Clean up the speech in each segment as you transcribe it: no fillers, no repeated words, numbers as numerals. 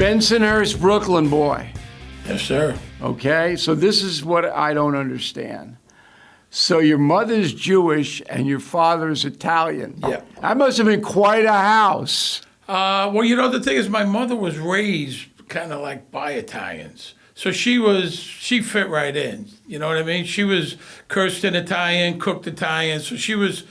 Bensonhurst, Brooklyn boy. Yes, sir. Okay, so this is what I don't understand. So your mother's Jewish and your father's Italian. Yeah. That must have been quite a house. Well, the thing is, my mother was raised kind of like by Italians. So she fit right in. You know what I mean? She was cursed in Italian, cooked Italian. So she was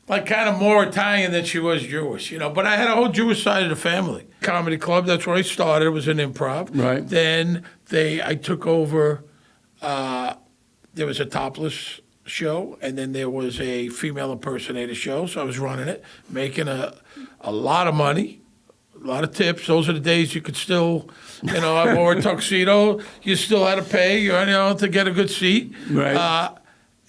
like kind of more Italian than she was Jewish, But I had a whole Jewish side of the family. Comedy club, that's where I started. It was an improv. Right. Then I took over, there was a topless show, and then there was a female impersonator show. So I was running it, making a lot of money, a lot of tips. Those are the days you could still, I wore a tuxedo. You still had to pay, to get a good seat. Right.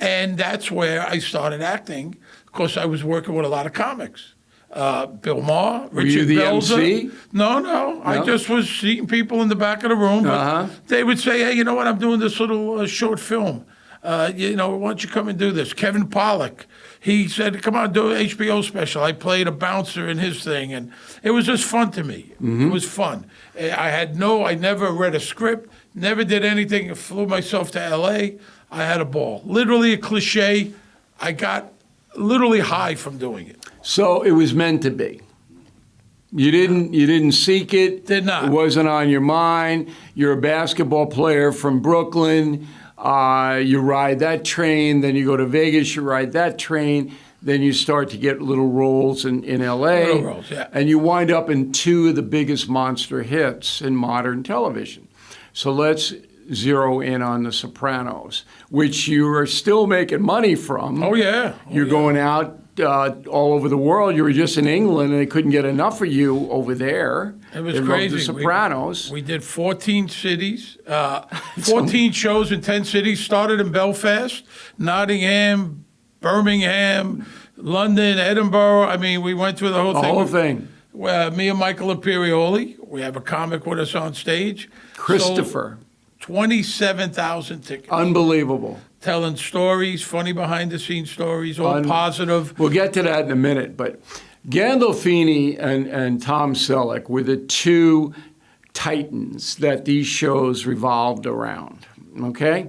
And that's where I started acting. Of course, I was working with a lot of comics. Bill Maher, Richard Were you the Belzer. MC? No. I just was seating people in the back of the room. But they would say, hey, you know what? I'm doing this little short film. Why don't you come and do this? Kevin Pollak, he said, come on, do an HBO special. I played a bouncer in his thing, and it was just fun to me. It was fun. I never read a script, never did anything. I flew myself to L.A. I had a ball. Literally a cliche. I got literally high from doing it. So it was meant to be. You didn't seek it. Did not. It wasn't on your mind. You're a basketball player from Brooklyn. You ride that train, then you go to Vegas, you ride that train, then you start to get little roles in L.A. Little roles, yeah. And you wind up in two of the biggest monster hits in modern television. So let's zero in on The Sopranos, which you are still making money from. Oh, yeah. You're going out all over the world. You were just in England, and they couldn't get enough of you over there. It was They loved crazy. The Sopranos. We did 14 cities, 14 shows in 10 cities. Started in Belfast, Nottingham, Birmingham, London, Edinburgh. I mean, we went through the whole The thing. whole thing. Me and Michael Imperioli. We have a comic with us on stage. Christopher. 27,000 tickets. Unbelievable. Telling stories, funny behind-the-scenes stories, all positive. We'll get to that in a minute, but Gandolfini and Tom Selleck were the two titans that these shows revolved around, okay?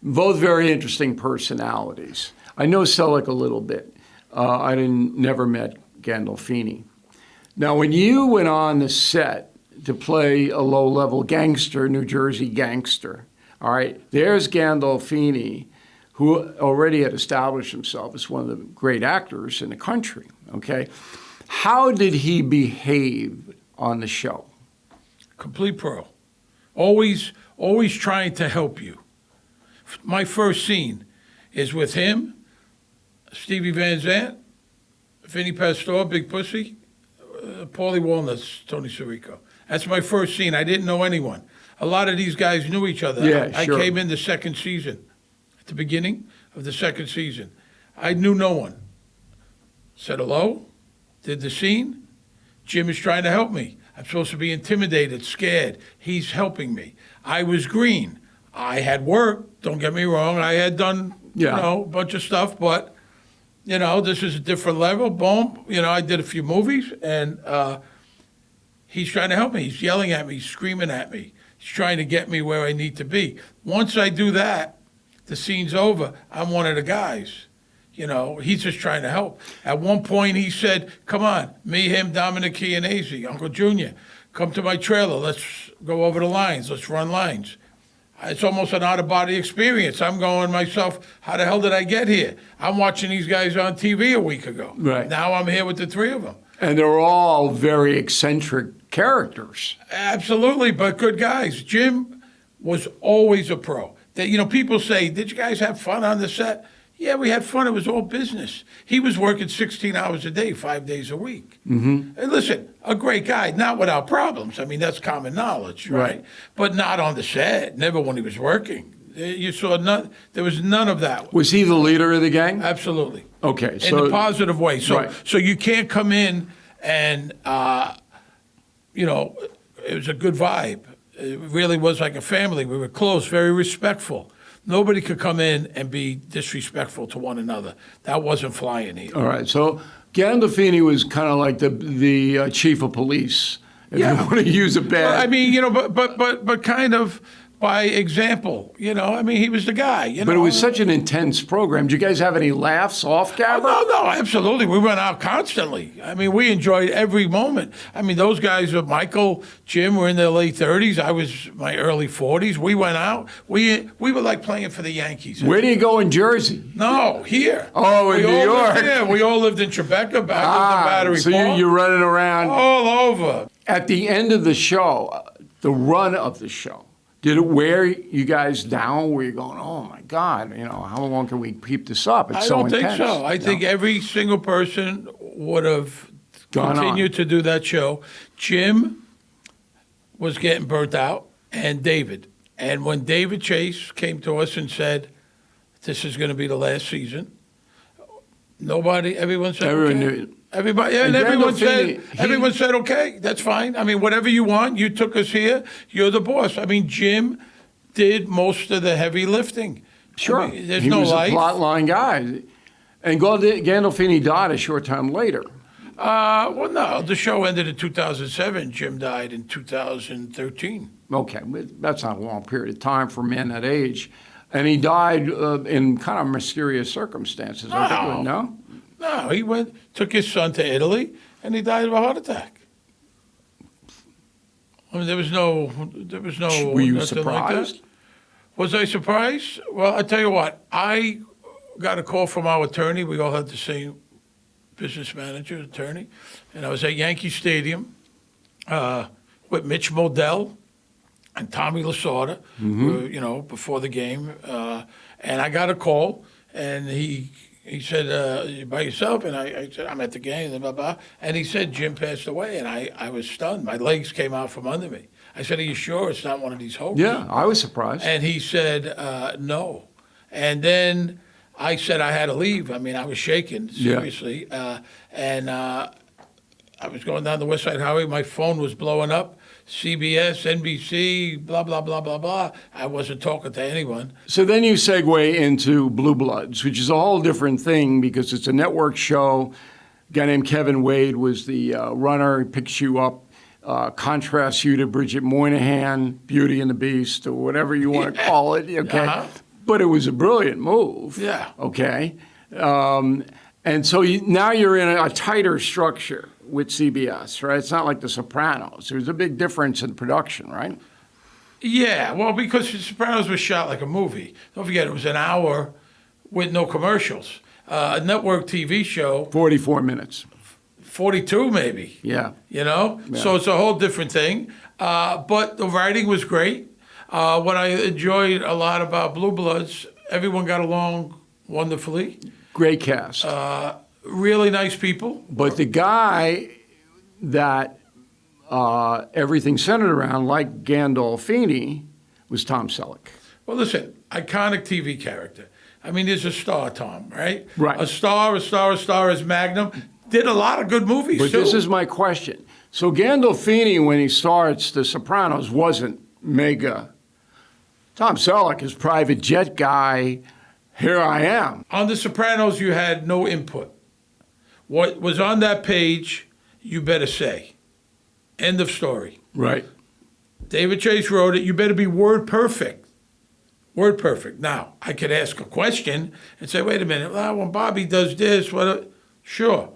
Both very interesting personalities. I know Selleck a little bit. I never met Gandolfini. Now, when you went on the set to play a low-level gangster, New Jersey gangster, all right, there's Gandolfini, who already had established himself as one of the great actors in the country, okay? How did he behave on the show? Complete pro. Always trying to help you. My first scene is with him, Stevie Van Zandt, Vinny Pastore, Big Pussy, Paulie Walnuts, Tony Sirico. That's my first scene. I didn't know anyone. A lot of these guys knew each other. Yeah, I sure. came in the second season, at the beginning of the second season. I knew no one. Said hello, did the scene. Jim is trying to help me. I'm supposed to be intimidated, scared. He's helping me. I was green. I had work, don't get me wrong. I had done, a bunch of stuff, but, this is a different level. Boom. I did a few movies, and he's trying to help me. He's yelling at me, screaming at me. He's trying to get me where I need to be. Once I do that, the scene's over. I'm one of the guys. He's just trying to help. At one point, he said, come on, me, him, Dominic Chianese, Uncle Junior, come to my trailer. Let's go over the lines. Let's run lines. It's almost an out-of-body experience. I'm going myself, how the hell did I get here? I'm watching these guys on TV a week ago. Right. Now I'm here with the three of them. And they're all very eccentric characters. Absolutely, but good guys. Jim was always a pro. People say, did you guys have fun on the set? Yeah, we had fun. It was all business. He was working 16 hours a day, 5 days a week. Mm-hmm. And listen, a great guy, not without problems. I mean, that's common knowledge, right? But not on the set, never when he was working. You saw there was none of that. Was he the leader of the gang? Absolutely. Okay. In a positive way. So you can't come in and, it was a good vibe. It really was like a family. We were close, very respectful. Nobody could come in and be disrespectful to one another. That wasn't flying here. All right. So Gandolfini was kind of like the chief of police if you want to use a bad. Well, I mean, but kind of by example, I mean, he was the guy, But it was such an intense program. Did you guys have any laughs off camera? No, absolutely. We went out constantly. I mean, we enjoyed every moment. I mean, those guys, Michael, Jim, were in their late 30s. I was my early 40s. We went out. We were like playing for the Yankees. Where do you go in Jersey? No, here. Oh, in New York. Yeah, we all lived in Tribeca, back at the Battery so Park. you're running around. All over. At the end of the show, the run of the show, did it wear you guys down where you're going, oh my God, how long can we keep this up? It's so intense. I don't think so. I think every single person would have continued to do that show. Jim was getting burnt out, and David. And when David Chase came to us and said, this is going to be the last season, everyone said, Everyone okay. knew. Everybody, and everyone said, okay, that's fine. I mean, whatever you want, you took us here, you're the boss. I mean, Jim did most of the heavy lifting. Sure. I mean, there's he no was life. a plot line guy. And Gandolfini died a short time later. Well, no, the show ended in 2007. Jim died in 2013. Okay, but that's not a long period of time for men that age. And he died in kind of mysterious circumstances. No? No, he took his son to Italy, and he died of a heart attack. I mean, there was no. Were you nothing surprised? Like that. Was I surprised? Well, I tell you what, I got a call from our attorney. We all had the same business manager, attorney, and I was at Yankee Stadium with Mitch Mandel and Tommy Lasorda, before the game, and I got a call, and he said, you by yourself? And I said, I'm at the game, blah, blah, blah. And he said, Jim passed away. And I was stunned. My legs came out from under me. I said, are you sure it's not one of these hoaxes? Yeah, I was surprised. And he said, no. And then I said I had to leave. I mean, I was shaking, seriously. Yeah. I was going down the West Side Highway. My phone was blowing up. CBS, NBC, blah, blah, blah, blah, blah. I wasn't talking to anyone. So then you segue into Blue Bloods, which is a whole different thing because it's a network show. A guy named Kevin Wade was the runner. He picks you up, contrasts you to Bridget Moynihan, Beauty and the Beast, or whatever you want to call it. Okay, But it was a brilliant move. Yeah. Okay. And so now you're in a tighter structure with CBS, right? It's not like The Sopranos. There's a big difference in production, right? Yeah, well, because The Sopranos was shot like a movie. Don't forget, it was an hour with no commercials. A network TV show. 44 minutes. 42 maybe. Yeah. Yeah. So it's a whole different thing. But the writing was great. What I enjoyed a lot about Blue Bloods, everyone got along wonderfully. Great cast. Really nice people. But the guy that everything centered around, like Gandolfini, was Tom Selleck. Well, listen, iconic TV character. I mean, there's a star, Tom, right? Right. A star is Magnum. Did a lot of good movies, But too. this is my question. So Gandolfini, when he starts The Sopranos, wasn't mega. Tom Selleck is private jet guy. Here I am. On The Sopranos, you had no input. What was on that page, you better say. End of story. Right. David Chase wrote it. You better be word perfect. Word perfect. Now, I could ask a question and say, wait a minute, well, when Bobby does this, sure.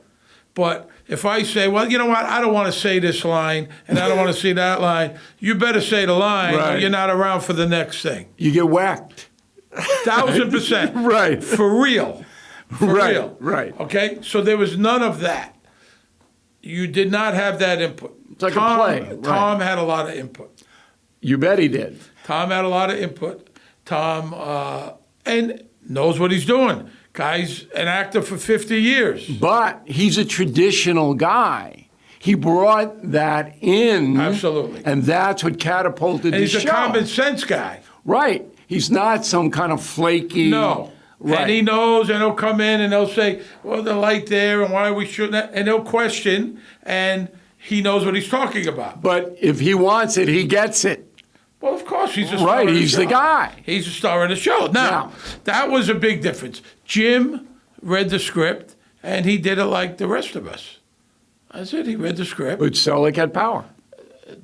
But if I say, well, you know what, I don't want to say this line and I don't want to see that line, you better say the line or you're not around for the next thing. You get whacked. 1,000%. Right. For real. For real. Right. Okay? So there was none of that. You did not have that input. It's like a play. Right. Tom had a lot of input. You bet he did. Tom had a lot of input. Tom and knows what he's doing. Guy's an actor for 50 years. But he's a traditional guy. He brought that in. Absolutely. And that's what catapulted the show. He's a common sense guy. Right. He's not some kind of flaky. No. Right. And he knows, and he'll come in and they'll say, well, the light there, and why we shouldn't, and he'll question, and he knows what he's talking about. But if he wants it, he gets it. Well, of course, he's a star right, of the he's show. the guy. He's a star of the show. Now, that was a big difference. Jim read the script, and he did it like the rest of us. That's it. He read the script. But Selleck had power.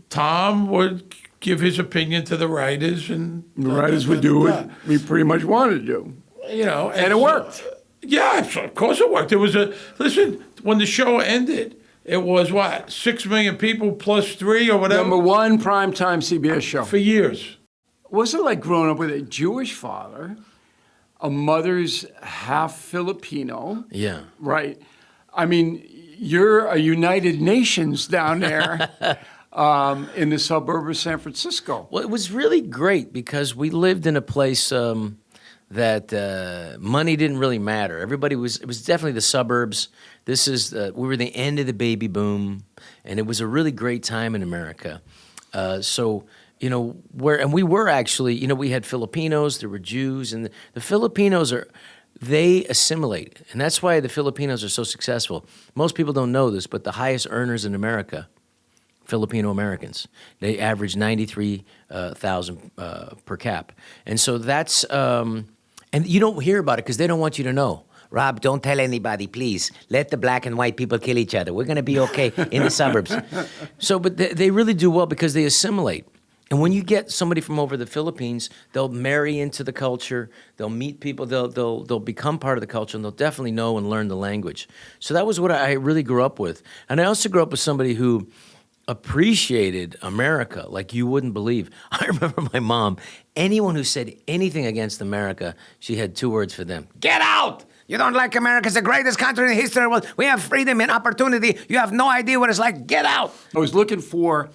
Tom would give his opinion to the writers, and The writers would do what we pretty much wanted to do. And it worked. Yeah, of course it worked. It was listen, when the show ended, it was what, 6 million people plus 3 or whatever? Number one primetime CBS show. For years. Was it like growing up with a Jewish father, a mother's half Filipino? Yeah. Right. I mean, you're a United Nations down there in the suburb of San Francisco. Well, it was really great because we lived in a place that money didn't really matter. It was definitely the suburbs. We were the end of the baby boom, and it was a really great time in America. We were actually, we had Filipinos, there were Jews, and the Filipinos they assimilate, and that's why the Filipinos are so successful. Most people don't know this, but the highest earners in America, Filipino Americans, they average 93,000 per cap, and so that's and you don't hear about it because they don't want you to know. Rob, don't tell anybody, please. Let the black and white people kill each other. We're going to be okay in the suburbs. But they really do well because they assimilate. And when you get somebody from over the Philippines, they'll marry into the culture. They'll meet people. They'll become part of the culture, and they'll definitely know and learn the language. So that was what I really grew up with. And I also grew up with somebody who appreciated America like you wouldn't believe. I remember my mom, anyone who said anything against America, she had 2 words for them. Get out! You don't like America. It's the greatest country in the history of the world. We have freedom and opportunity. You have no idea what it's like. Get out! I was looking for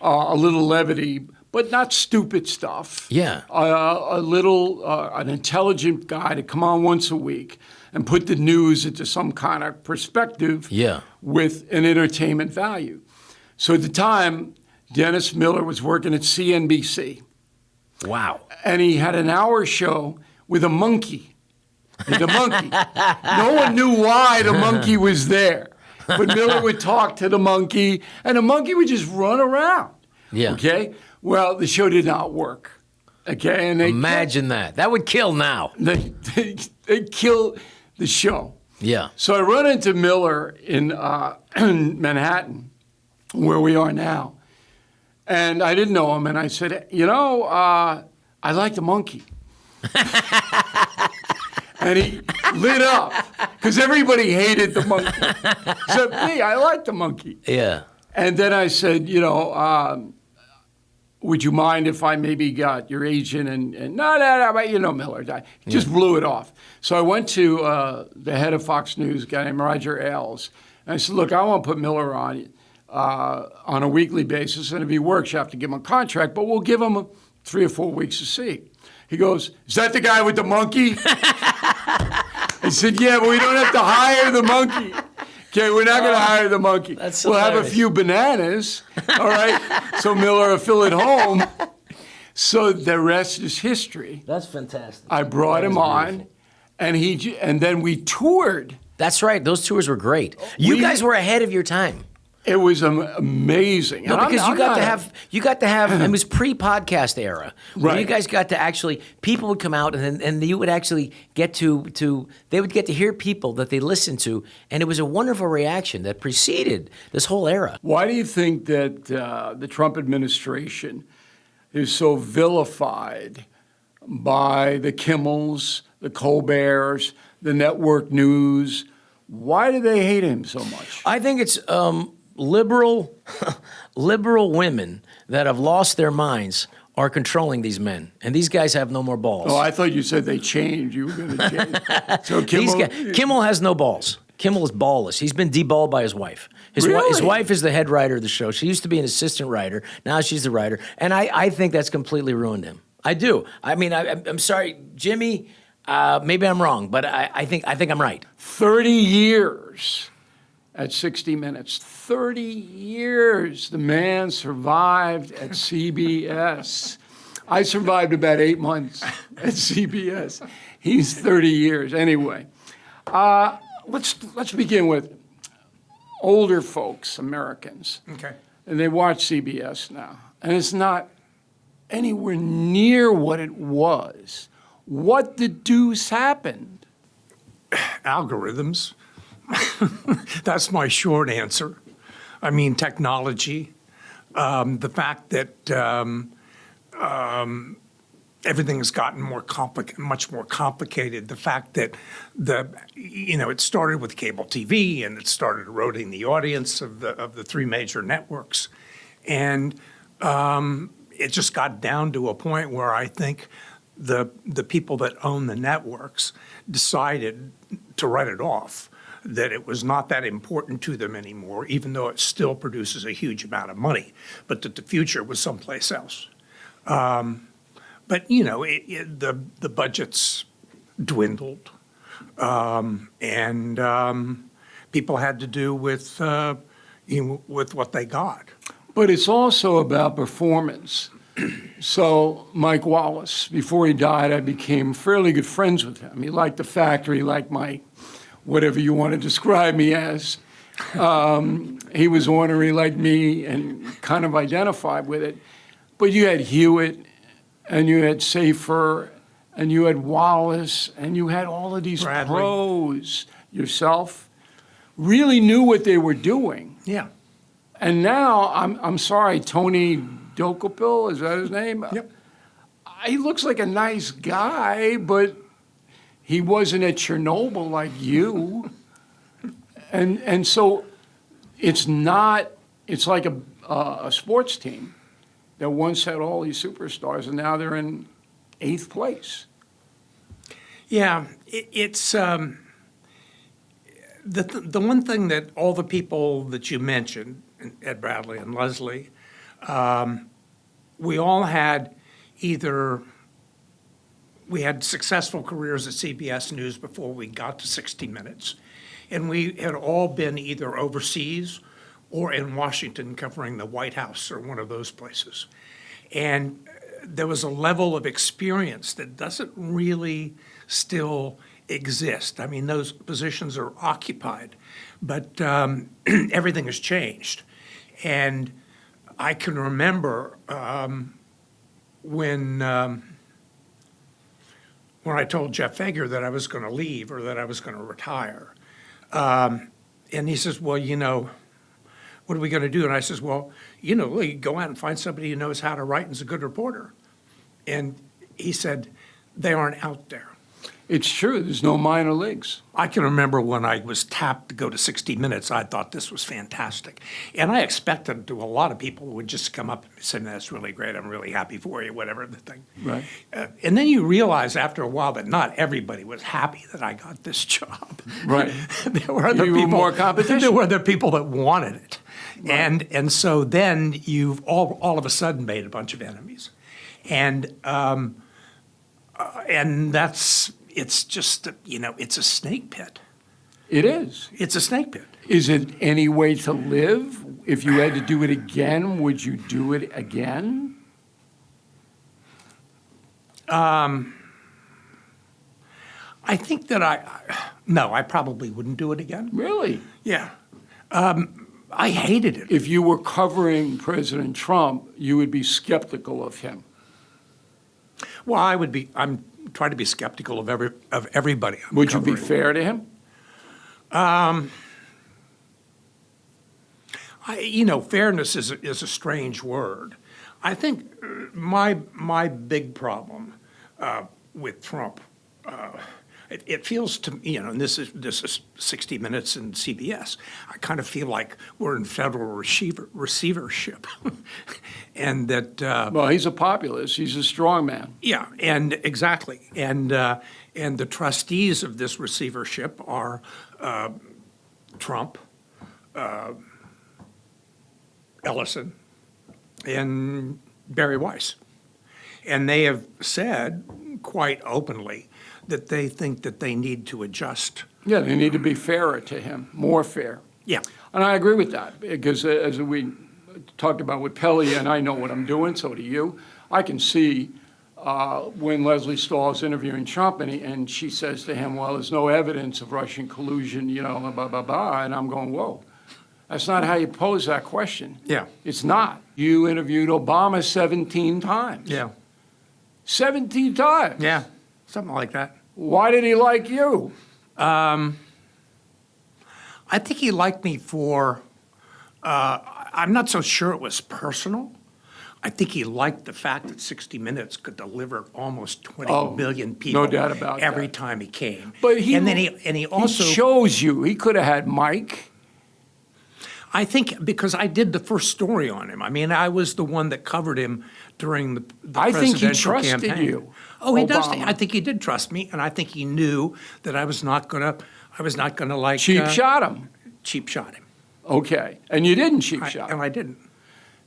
a little levity, but not stupid stuff. Yeah. An intelligent guy to come on once a week and put the news into some kind of perspective with an entertainment value. So at the time, Dennis Miller was working at CNBC. Wow. And he had an hour show with a monkey. No one knew why the monkey was there. But Miller would talk to the monkey, and the monkey would just run around. Yeah. Okay? Well, the show did not work. Okay? And Imagine that. That would kill now. They killed the show. Yeah. So I run into Miller in Manhattan, where we are now. And I didn't know him, and I said, I like the monkey. And he lit up, because everybody hated the monkey. Except me, I liked the monkey. Yeah. And then I said, would you mind if I maybe got your agent? And no, Miller. He just blew it off. So I went to the head of Fox News, a guy named Roger Ailes. And I said, look, I want to put Miller on a weekly basis, and if he works, you have to give him a contract, but we'll give him 3 or 4 weeks to see. He goes, is that the guy with the monkey? I said, yeah, but we don't have to hire the monkey. Okay, we're not going to hire the monkey. We'll have a few bananas, all right? So Miller will fill it home. So the rest is history. That's fantastic. I brought him on, and then we toured. That's right. Those tours were great. You guys were ahead of your time. It was amazing. No, because you got to have. It was pre-podcast era. Where you guys got to actually. People would come out and you would actually get to. They would get to hear people that they listened to, and it was a wonderful reaction that preceded this whole era. Why do you think that the Trump administration is so vilified by the Kimmels, the Colberts, the network news? Why do they hate him so much? I think it's liberal women that have lost their minds are controlling these men, and these guys have no more balls. Oh, I thought you said they changed. You were going to change. So Kimmel has no balls. Kimmel is ballless. He's been deballed by his wife. His wife is the head writer of the show. She used to be an assistant writer. Now she's the writer, and I think that's completely ruined him. I do. I mean, I'm sorry, Jimmy. Maybe I'm wrong, but I think I'm right. 30 years at 60 Minutes. 30 years the man survived at CBS. I survived about 8 months at CBS. He's 30 years. Anyway, let's begin with older folks, Americans. Okay. And they watch CBS now. And it's not anywhere near what it was. What the deuce happened? Algorithms. That's my short answer. I mean, technology. The fact that everything has gotten much more complicated. The fact that it started with cable TV and it started eroding the audience of the three major networks, and it just got down to a point where I think the people that own the networks decided to write it off, that it was not that important to them anymore, even though it still produces a huge amount of money, but that the future was someplace else. But the budgets dwindled, and people had to do with what they got. But it's also about performance. So Mike Wallace, before he died, I became fairly good friends with him. He liked the factory, he liked my, whatever you want to describe me as. He was ornery like me and kind of identified with it. But you had Hewitt, and you had Safer, and you had Wallace, and you had all of these Bradley. pros yourself, really knew what they were doing. Yeah. And now, I'm sorry, Tony Dokopil, is that his name? Yep. He looks like a nice guy, but he wasn't at Chernobyl like you. And so it's like a sports team that once had all these superstars, and now they're in 8th place. Yeah, it's the one thing that all the people that you mentioned, Ed Bradley and Leslie, we all had we had successful careers at CBS News before we got to 60 Minutes, and we had all been either overseas or in Washington covering the White House or one of those places. And there was a level of experience that doesn't really still exist. I mean, those positions are occupied, but everything has changed. And I can remember when I told Jeff Fager that I was going to leave or that I was going to retire. And he says, well, what are we going to do? And I says, well, you go out and find somebody who knows how to write and is a good reporter. And he said, they aren't out there. It's true, there's no minor leagues. I can remember when I was tapped to go to 60 Minutes, I thought this was fantastic. And I expected to a lot of people would just come up and say, that's really great, I'm really happy for you, whatever the thing. Right. And then you realize after a while that not everybody was happy that I got this job. Right. There were other You were people, more competition. There were other people that wanted it. Right. And so then you've all of a sudden made a bunch of enemies. And it's just, it's a snake pit. It is. It's a snake pit. Is it any way to live? If you had to do it again, would you do it again? I think that no, I probably wouldn't do it again. Really? Yeah. I hated it. If you were covering President Trump, you would be skeptical of him. Well, I'm trying to be skeptical of everybody. Would you be fair to him? Fairness is a strange word. I think my big problem with Trump, it feels to me, and this is 60 Minutes and CBS. I kind of feel like we're in federal receivership, and that. Well, he's a populist. He's a strong man. Yeah, and exactly, and the trustees of this receivership are Trump, Ellison, and Barry Weiss, and they have said quite openly that they think that they need to adjust. Yeah, they need to be fairer to him, more fair. Yeah. And I agree with that, because as we talked about with Pelley, and I know what I'm doing, so do you, I can see when Leslie Stahl's interviewing Trump, and she says to him, well, there's no evidence of Russian collusion, blah, blah, blah, and I'm going, whoa, that's not how you pose that question. Yeah. It's not. You interviewed Obama 17 times. Yeah. 17 times. Yeah. Something like that. Why did he like you? I think he liked me for, I I'm not so sure it was personal. I think he liked the fact that 60 Minutes could deliver almost 20 million people. no doubt about every that. time he came. But and then he also he chose you. He could have had Mike. I think because I did the first story on him. I mean, I was the one that covered him during the I think he presidential trusted campaign. you, Oh, he does. Obama. I think he did trust me, and I think he knew that I was not gonna like Cheap shot him. cheap shot him. Okay. And you didn't cheap shot him. And I didn't.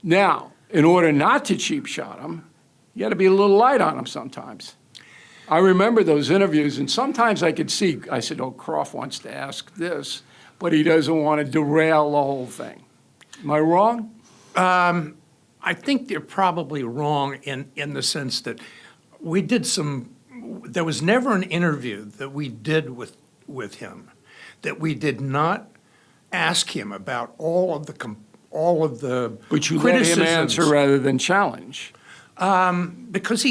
Now, in order not to cheap shot him, you got to be a little light on him sometimes. I remember those interviews, and sometimes I could see, I said, oh, Kroft wants to ask this, but he doesn't want to derail the whole thing. Am I wrong? I think they're probably wrong in the sense that there was never an interview that we did with him that we did not ask him about all of the But you let him criticisms. answer rather than challenge. Because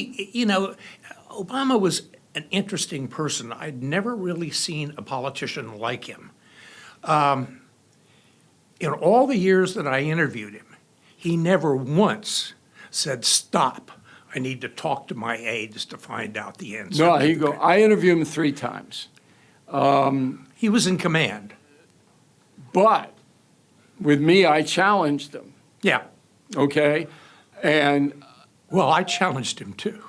Obama was an interesting person. I'd never really seen a politician like him. In all the years that I interviewed him, he never once said, stop, I need to talk to my aides to find out the answer. No, he go. I interviewed him 3 times, He was in command. but with me, I challenged him. Yeah. Okay, and Well, I challenged him too.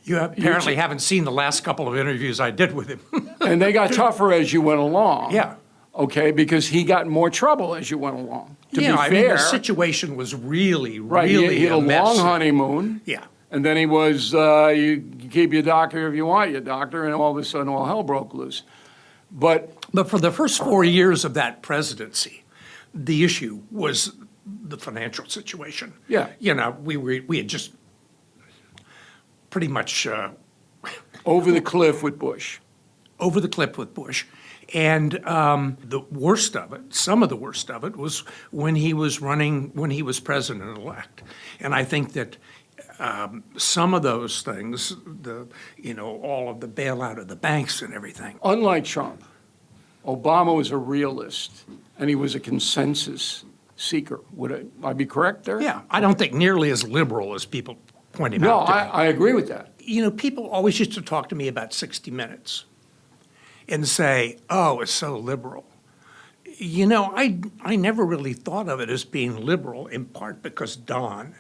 You apparently haven't seen the last couple of interviews I did with him. and they got tougher as you went along. Yeah. Okay, because he got in more trouble as you went along. To Yeah, be I mean, fair, the situation was really, right? really He had a a mess. long honeymoon. Yeah. And then he was, you keep your doctor if you want your doctor, and all of a sudden all hell broke loose. But But for the first 4 years of that presidency, the issue was the financial situation. Yeah. You know, we had just pretty much over the cliff with Bush. over the cliff with Bush. And the worst of it, some of the worst of it, was when he was president-elect. And I think that some of those things, all of the bailout of the banks and everything. Unlike Trump, Obama was a realist, and he was a consensus seeker. Would I be correct there? Yeah, I don't think nearly as liberal as people point him No, out to be. I agree with that. People always used to talk to me about 60 Minutes and say, oh, it's so liberal. I never really thought of it as being liberal, in part because Don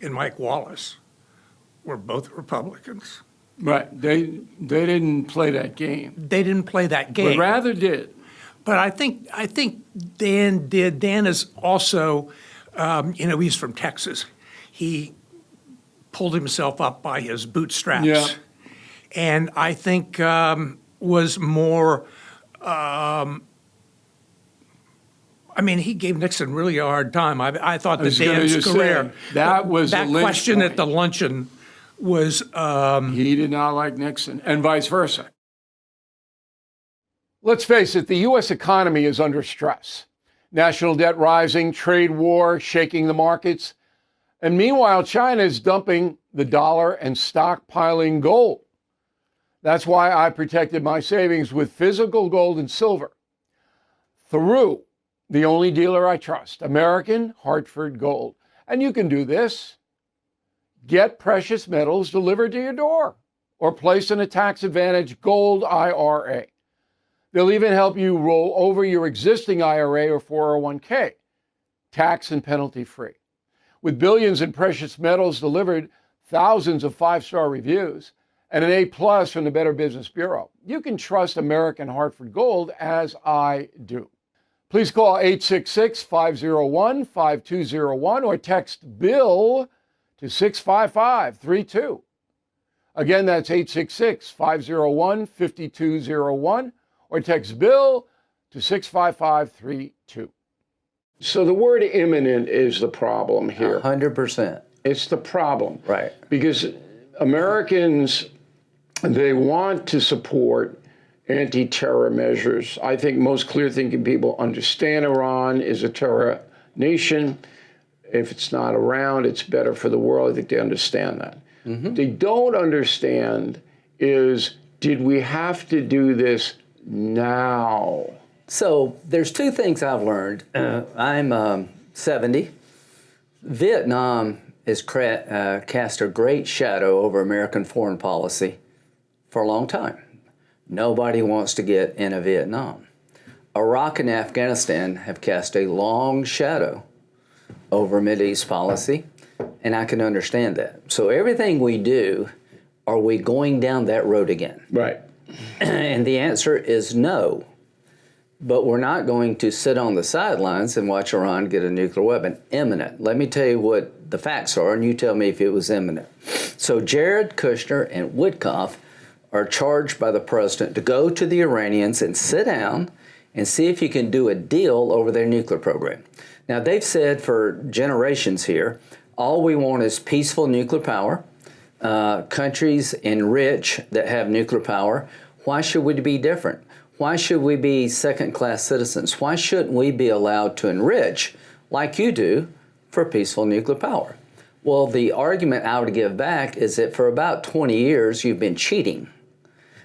and Mike Wallace were both Republicans. Right. They didn't play that game, They didn't play that game. but rather did. But I think Dan did. Dan is also, he's from Texas. He pulled himself up by his bootstraps. Yeah. And I think was more, he gave Nixon really a hard time. I thought that was gonna Dan's just career. say, that was the That lynch question at point. the luncheon was, He did not like Nixon, and vice versa. Let's face it, the U.S. economy is under stress. National debt rising, trade war shaking the markets, and meanwhile, China is dumping the dollar and stockpiling gold. That's why I protected my savings with physical gold and silver through the only dealer I trust, American Hartford Gold. And you can do this. Get precious metals delivered to your door or place in a tax-advantaged gold IRA. They'll even help you roll over your existing IRA or 401k, tax and penalty-free. With billions in precious metals delivered, thousands of 5-star reviews, and an A+ from the Better Business Bureau, you can trust American Hartford Gold as I do. Please call 866-501-5201 or text BILL to 65532. Again, that's 866-501-5201 or text BILL to 65532. So the word imminent is the problem here. 100%. It's the problem. Right. Because Americans, they want to support anti-terror measures. I think most clear-thinking people understand Iran is a terror nation. If it's not around, it's better for the world. I think they understand that. What they don't understand is, did we have to do this now? So there's two things I've learned. I'm 70, Vietnam has cast a great shadow over American foreign policy for a long time. Nobody wants to get into Vietnam. Iraq and Afghanistan have cast a long shadow over Mideast policy, and I can understand that. So everything we do, are we going down that road again? Right. And the answer is no. But we're not going to sit on the sidelines and watch Iran get a nuclear weapon. Imminent. Let me tell you what the facts are, and you tell me if it was imminent. So Jared Kushner and Witkoff are charged by the president to go to the Iranians and sit down and see if you can do a deal over their nuclear program. Now, they've said for generations here, all we want is peaceful nuclear power. Countries enrich that have nuclear power. Why should we be different? Why should we be second-class citizens? Why shouldn't we be allowed to enrich, like you do, for peaceful nuclear power? Well, the argument I would give back is that for about 20 years, you've been cheating.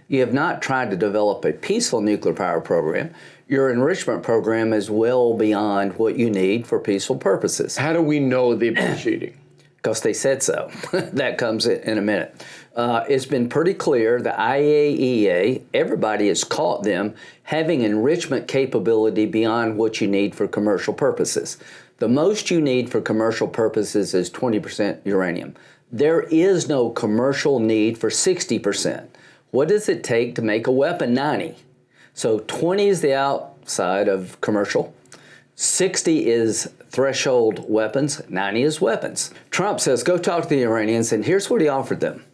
You have not tried to develop a peaceful nuclear power program. Your enrichment program is well beyond what you need for peaceful purposes. How do we know they've been cheating? Because they said so. That comes in a minute. It's been pretty clear the IAEA, everybody has caught them having enrichment capability beyond what you need for commercial purposes. The most you need for commercial purposes is 20% uranium. There is no commercial need for 60%. What does it take to make a weapon? 90. So 20 is the outside of commercial. 60 is threshold weapons, 90 is weapons. Trump says, go talk to the Iranians, and here's what he offered them.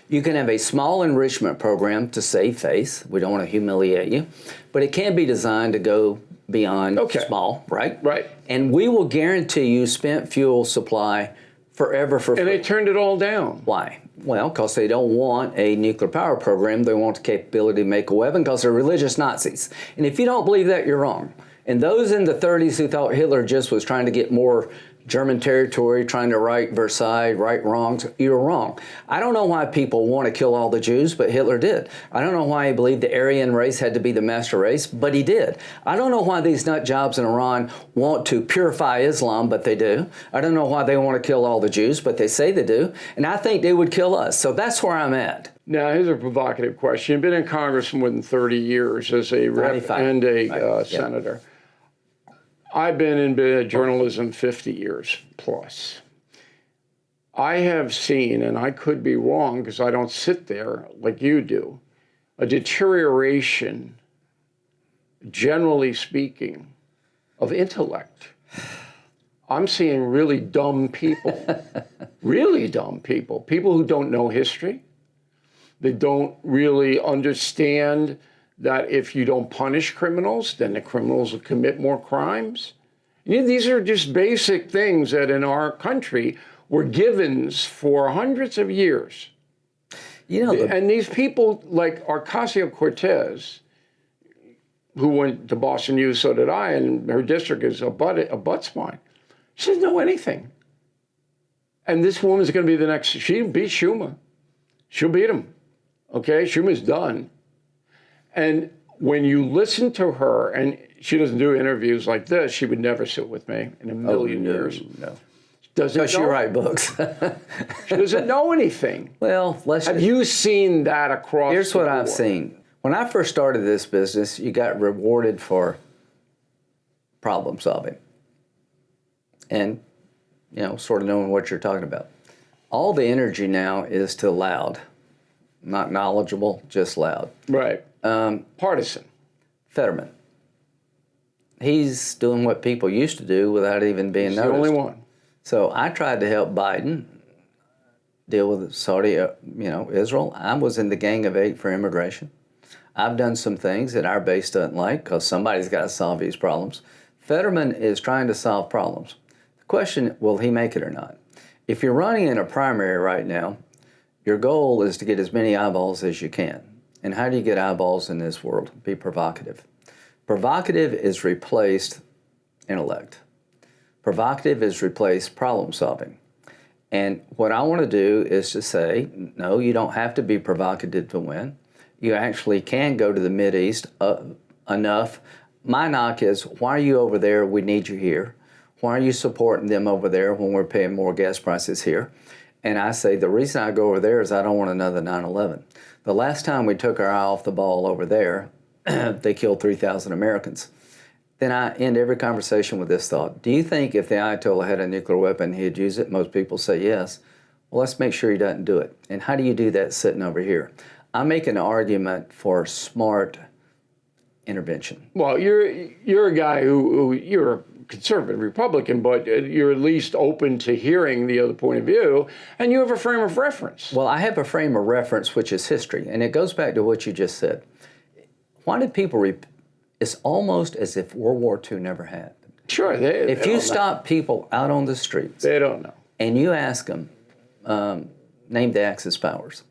You can have a small enrichment program to save face. We don't want to humiliate you, but it can be designed to go beyond small, right? Right. And we will guarantee you spent fuel supply forever for free. And they turned it all down. Why? Well, because they don't want a nuclear power program. They want the capability to make a weapon because they're religious Nazis. And if you don't believe that, you're wrong. And those in the 30s who thought Hitler just was trying to get more German territory, trying to right Versailles, right wrongs, you're wrong. I don't know why people want to kill all the Jews, but Hitler did. I don't know why he believed the Aryan race had to be the master race, but he did. I don't know why these nut jobs in Iran want to purify Islam, but they do. I don't know why they want to kill all the Jews, but they say they do. And I think they would kill us. So that's where I'm at. Now, here's a provocative question. You've been in Congress more than 30 years as a rep 95. and a senator. I've been in journalism 50 years plus. I have seen, and I could be wrong because I don't sit there like you do, a deterioration, generally speaking, of intellect. I'm seeing really dumb people, people who don't know history. They don't really understand that if you don't punish criminals, then the criminals will commit more crimes. These are just basic things that in our country were givens for hundreds of years. And these people like Ocasio-Cortez, who went to Boston U, so did I, and her district is a butts mine. She doesn't know anything. And this woman's going to be the next, she beat Schumer. She'll beat him. Okay, Schumer's done. And when you listen to her, and she doesn't do interviews like this, she would never sit with me in a million years. No. Does she write books? She doesn't know anything. Well, have you seen that across Here's the what board? I've seen. When I first started this business, you got rewarded for problem solving and, sort of knowing what you're talking about. All the energy now is to loud, not knowledgeable, just loud. Right. Partisan. Fetterman. He's doing what people used to do without even being noticed. The only one. So I tried to help Biden deal with Saudi, Israel. I was in the Gang of Eight for immigration. I've done some things that our base doesn't like because somebody's got to solve these problems. Fetterman is trying to solve problems. The question, will he make it or not? If you're running in a primary right now, your goal is to get as many eyeballs as you can. And how do you get eyeballs in this world? Be provocative. Provocative is replaced intellect. Provocative is replaced problem solving. And what I want to do is to say, no, you don't have to be provocative to win. You actually can go to the Mideast enough. My knock is, why are you over there? We need you here. why are you supporting them over there when we're paying more gas prices here? And I say, the reason I go over there is I don't want another 9/11. The last time we took our eye off the ball over there, they killed 3,000 Americans. Then I end every conversation with this thought. Do you think if the Ayatollah had a nuclear weapon, he'd use it? Most people say yes. Well, let's make sure he doesn't do it. And how do you do that sitting over here? I make an argument for smart intervention. Well, you're a guy who you're a conservative Republican, but you're at least open to hearing the other point of view, and you have a frame of reference. Well, I have a frame of reference, which is history, and it goes back to what you just said. Why did people it's almost as if World War II never happened. Sure. If you stop people out on the streets, they don't know, and you ask them, name the Axis powers,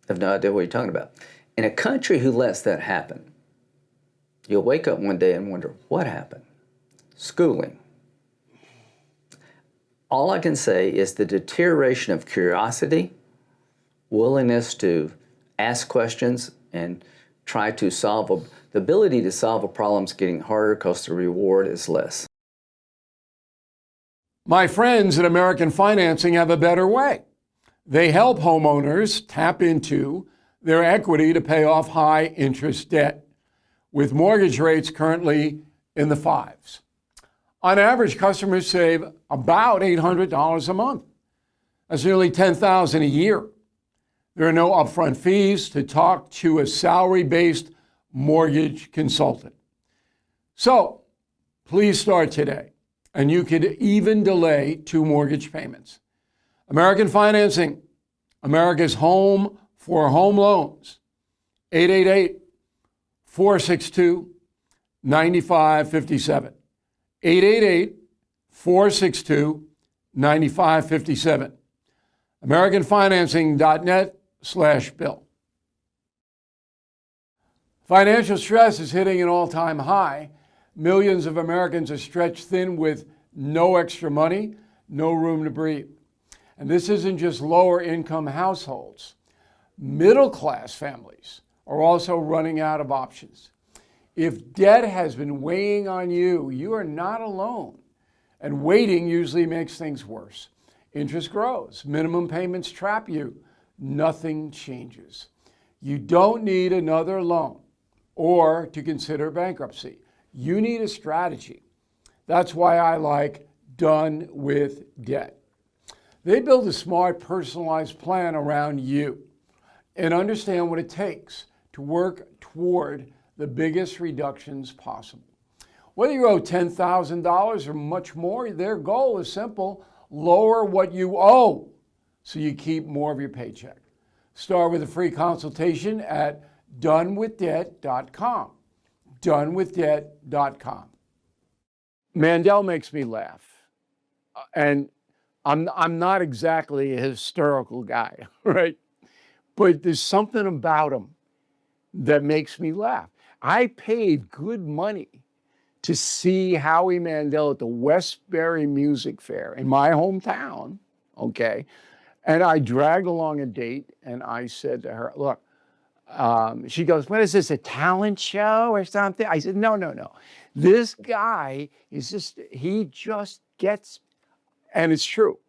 have no idea what you're talking about. In a country who lets that happen, you'll wake up one day and wonder, what happened? Schooling. All I can say is the deterioration of curiosity, willingness to ask questions and try to the ability to solve a problem is getting harder because the reward is less. My friends at American Financing have a better way. They help homeowners tap into their equity to pay off high interest debt, with mortgage rates currently in the 5s. On average, customers save about $800 a month. That's nearly $10,000 a year. There are no upfront fees to talk to a salary-based mortgage consultant. So please start today, and you could even delay 2 mortgage payments. American Financing, America's home for home loans. 888-462-9557. 888-462-9557. AmericanFinancing.net/bill. Financial stress is hitting an all-time high. Millions of Americans are stretched thin with no extra money, no room to breathe. And this isn't just lower income households. Middle-class families are also running out of options. If debt has been weighing on you, you are not alone. And waiting usually makes things worse. Interest grows. Minimum payments trap you. Nothing changes. You don't need another loan or to consider bankruptcy. You need a strategy. That's why I like Done with Debt. They build a smart, personalized plan around you and understand what it takes to work toward the biggest reductions possible. Whether you owe $10,000 or much more, their goal is simple: lower what you owe so you keep more of your paycheck. Start with a free consultation at donewithdebt.com. Donewithdebt.com. Mandel makes me laugh. And I'm not exactly a hysterical guy, right? But there's something about him that makes me laugh. I paid good money to see Howie Mandel at the Westbury Music Fair in my hometown, okay? And I dragged along a date, and I said to her, look, she goes, what is this, a talent show or something? I said, no. This guy he just gets, and it's true.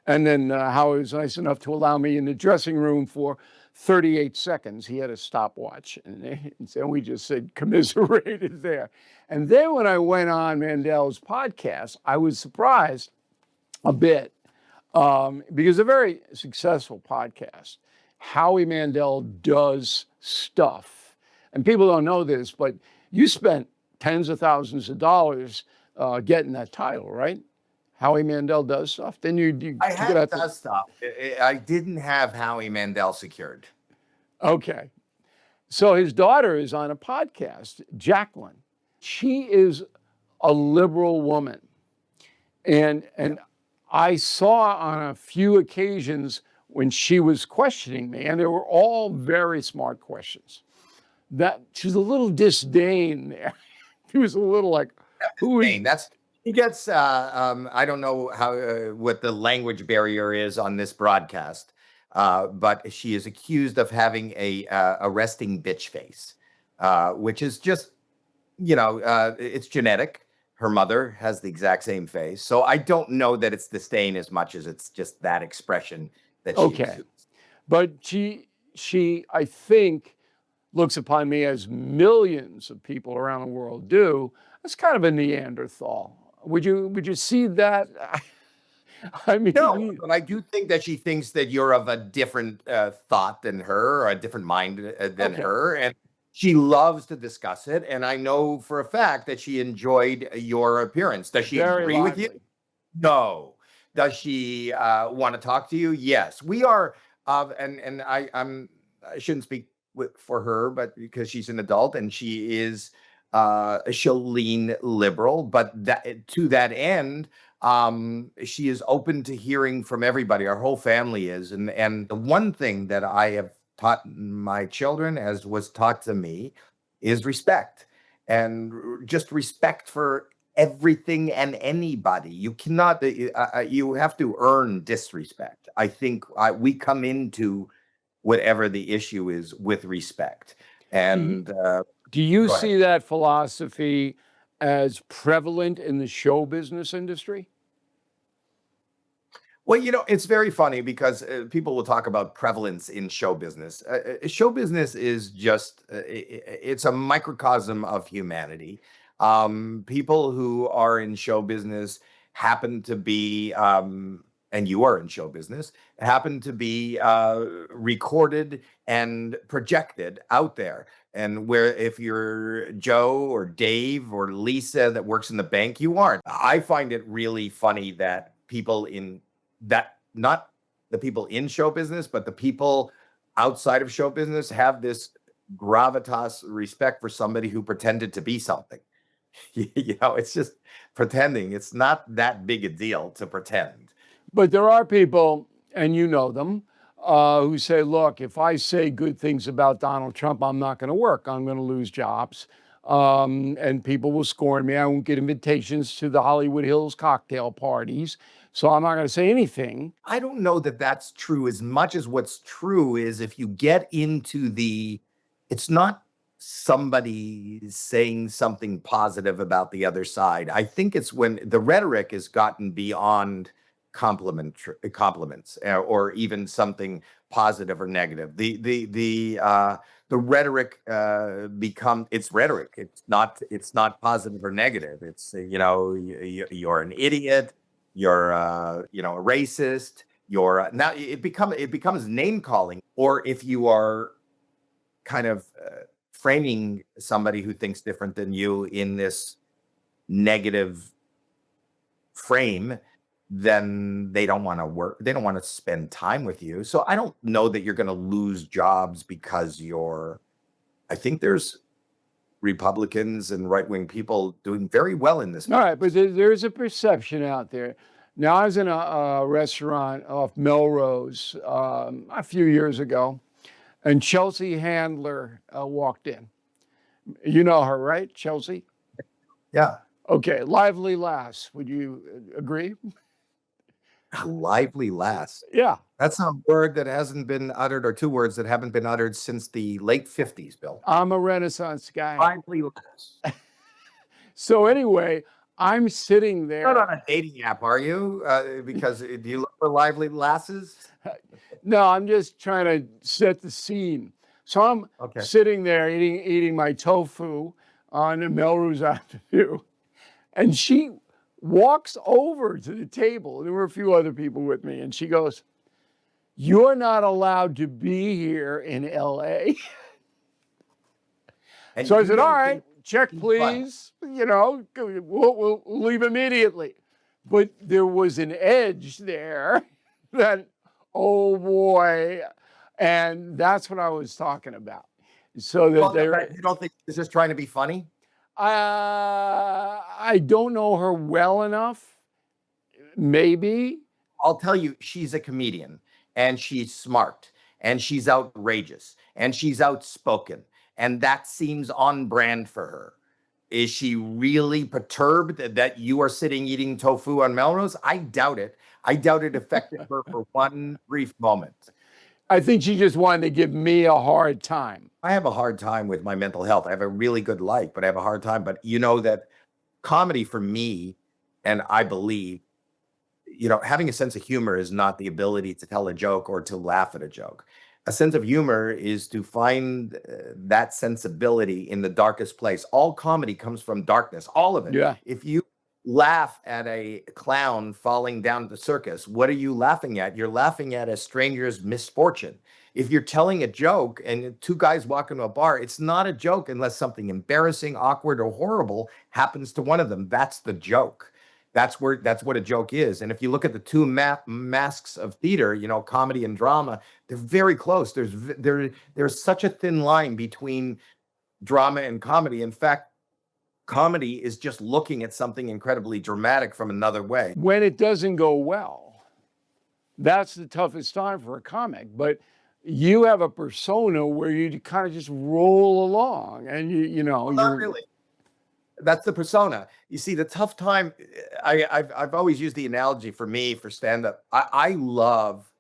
And then Howie was nice enough to allow me in the dressing room for 38 seconds. He had a stopwatch, and so we just said commiserated there. And then when I went on Mandel's podcast, I was surprised a bit because a very successful podcast. Howie Mandel does stuff. And people don't know this, but you spent tens of thousands of dollars getting that title, right? Howie Mandel does stuff. Then you I had does stuff. I didn't have Howie Mandel secured. Okay. So his daughter is on a podcast, Jacqueline. She is a liberal woman. And I saw on a few occasions when she was questioning me, and they were all very smart questions, that she's a little disdain there. He was a little like, who is... He gets, I don't know how what the language barrier is on this broadcast, but she is accused of having a resting bitch face, which is just it's genetic. Her mother has the exact same face. So I don't know that it's disdain as much as it's just that expression that she Okay. exudes. But she, I think, looks upon me as millions of people around the world do. That's kind of a Neanderthal. Would you see that? I mean, No, but I do think that she thinks that you're of a different thought than her, or a different mind than Okay. her, and she loves to discuss it. And I know for a fact that she enjoyed your appearance. Does she Very agree with you? lively. No. Does she want to talk to you? Yes. We are, and I shouldn't speak for her, but because she's an adult and she'll lean liberal, but that to that end, she is open to hearing from everybody. Our whole family is, and the one thing that I have taught my children, as was taught to me, is respect, and just respect for everything and anybody. You cannot, you have to earn disrespect. I think we come into whatever the issue is with respect. And Do you Go ahead. see that philosophy as prevalent in the show business industry? well, it's very funny because people will talk about prevalence in show business. Show business is just, it's a microcosm of humanity. People who are in show business happen to be, and you are in show business, happen to be recorded and projected out there. And where if you're Joe or Dave or Lisa that works in the bank, you aren't. I find it really funny that not the people in show business, but the people outside of show business have this gravitas respect for somebody who pretended to be something. It's just pretending. It's not that big a deal to pretend. But there are people, and you know them, who say, look, if I say good things about Donald Trump, I'm not going to work. I'm going to lose jobs. And people will scorn me. I won't get invitations to the Hollywood Hills cocktail parties. So I'm not going to say anything. I don't know that that's true as much as what's true is if you get into it's not somebody saying something positive about the other side. I think it's when the rhetoric has gotten beyond compliments or even something positive or negative. The rhetoric it's rhetoric. It's not positive or negative. It's you're an idiot. You're a racist. You're now it becomes name calling. Or if you are kind of framing somebody who thinks different than you in this negative frame, then they don't want to work. They don't want to spend time with you. So I don't know that you're going to lose jobs because I think there's Republicans and right-wing people doing very well in this. All right, but there's a perception out there. Now, I was in a restaurant off Melrose a few years ago, and Chelsea Handler walked in. You know her, right, Chelsea? Yeah. Okay, lively lass. Would you agree? A lively lass. Yeah. That's a word that hasn't been uttered, or two words that haven't been uttered since the late 50s, Bill. I'm a Renaissance guy. Lively lass. So anyway, I'm sitting there. You're not on a dating app, are you? Because do you look for lively lasses? No, I'm just trying to set the scene. So I'm sitting there eating my tofu on a Melrose Avenue, and she walks over to the table. There were a few other people with me, and she goes, "You're not allowed to be here in LA." And so I you said, don't "All right, think check she's please. We'll leave immediately." But there was an edge there that, oh boy, and that's what I was talking about. So that but you don't think she's just trying to be funny? I don't know her well enough. Maybe. I'll tell you, she's a comedian, and she's smart, and she's outrageous, and she's outspoken, and that seems on brand for her. Is she really perturbed that you are sitting eating tofu on Melrose? I doubt it. I doubt it affected her for one brief moment. I think she just wanted to give me a hard time. I have a hard time with my mental health. I have a really good life, but I have a hard time. But you know that comedy for me, and I believe, having a sense of humor is not the ability to tell a joke or to laugh at a joke. A sense of humor is to find that sensibility in the darkest place. All comedy comes from darkness, all of it. Yeah. If you laugh at a clown falling down the circus, what are you laughing at? You're laughing at a stranger's misfortune. If you're telling a joke and two guys walk into a bar, it's not a joke unless something embarrassing, awkward, or horrible happens to one of them. That's the joke. That's what a joke is. And if you look at the two masks of theater, comedy and drama, they're very close. There's such a thin line between drama and comedy. In fact, comedy is just looking at something incredibly dramatic from another way. When it doesn't go well, that's the toughest time for a comic. But you have a persona where you kind of just roll along, and Not really. That's the persona. You see, the tough time. I've always used the analogy for me for stand-up. I love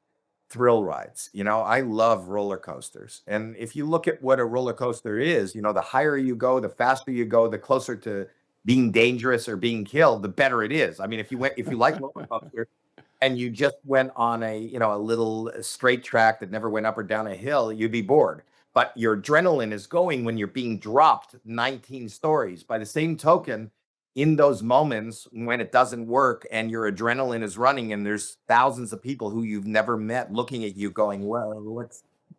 thrill rides. I love roller coasters. And if you look at what a roller coaster is, the higher you go, the faster you go, the closer to being dangerous or being killed, the better it is. I mean, if you like roller coaster and you just went on a little straight track that never went up or down a hill, you'd be bored. But your adrenaline is going when you're being dropped 19 stories. By the same token, in those moments when it doesn't work and your adrenaline is running and there's thousands of people who you've never met looking at you going, well,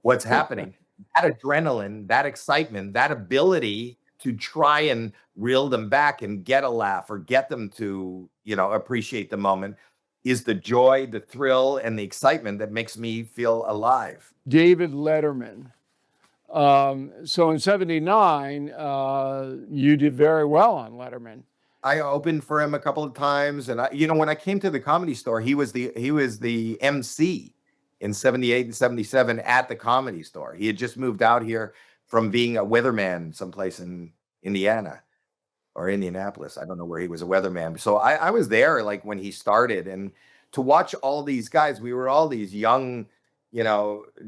what's happening? That adrenaline, that excitement, that ability to try and reel them back and get a laugh or get them to, appreciate the moment is the joy, the thrill, and the excitement that makes me feel alive. David Letterman. So in '79, you did very well on Letterman. I opened for him a couple of times, and when I came to the Comedy Store, he was the MC in '78 and '77 at the Comedy Store. He had just moved out here from being a weatherman someplace in Indiana or Indianapolis. I don't know where he was a weatherman. So I was there like when he started, and to watch all these guys, we were all these young,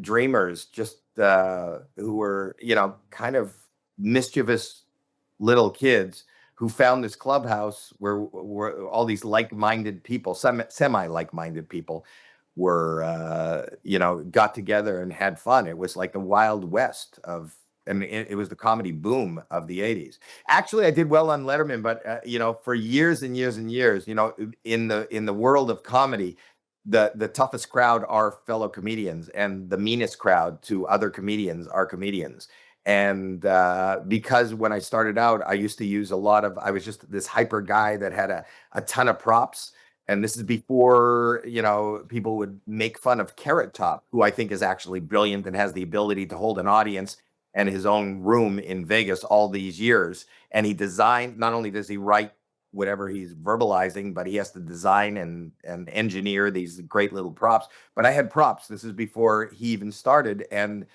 dreamers, just who were, kind of mischievous little kids who found this clubhouse where all these like-minded people, semi-like-minded people were, got together and had fun. It was like the Wild West it was the comedy boom of the 80s. Actually, I did well on Letterman, but, for years and years and years, in the world of comedy, the toughest crowd are fellow comedians, and the meanest crowd to other comedians are comedians. And because when I started out, I used to use I was just this hyper guy that had a ton of props. And this is before, people would make fun of Carrot Top, who I think is actually brilliant and has the ability to hold an audience and his own room in Vegas all these years. And he designed, not only does he write whatever he's verbalizing, but he has to design and engineer these great little props. But I had props. This is before he even started. And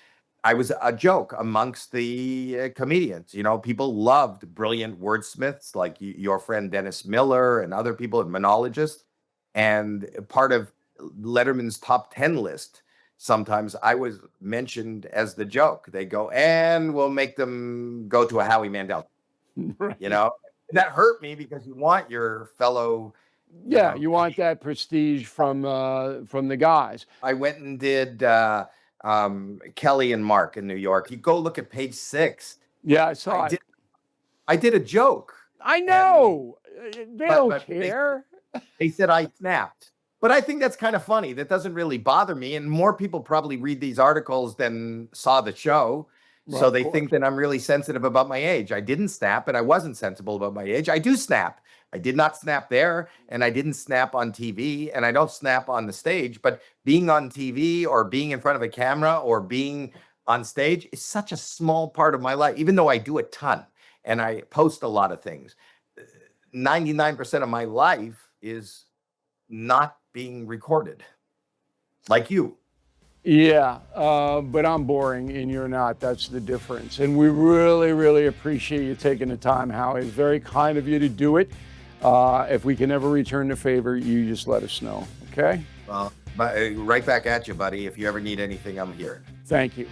I was a joke amongst the comedians. People loved brilliant wordsmiths like your friend Dennis Miller and other people, and monologists. And part of Letterman's top 10 list, sometimes I was mentioned as the joke. They go, and we'll make them go to a Howie Mandel. Right. That hurt me because you want your fellow. You want that prestige from the guys. I went and did Kelly and Mark in New York. You go look at page 6. Yeah, I saw it. I did a joke. I know. They don't care. They said I snapped. But I think that's kind of funny. That doesn't really bother me. And more people probably read these articles than saw the show. Well, so they think that I'm really sensitive about my age. I didn't snap, and I wasn't sensible about my age. I do snap. I did not snap there, and I didn't snap on TV, and I don't snap on the stage. But being on TV or being in front of a camera or being on stage is such a small part of my life, even though I do a ton and I post a lot of things. 99% of my life is not being recorded, like you. Yeah, but I'm boring and you're not. That's the difference. And we really, really appreciate you taking the time, Howie. It's very kind of you to do it. If we can ever return the favor, you just let us know, okay? Well, right back at you, buddy. If you ever need anything, I'm here. Thank you.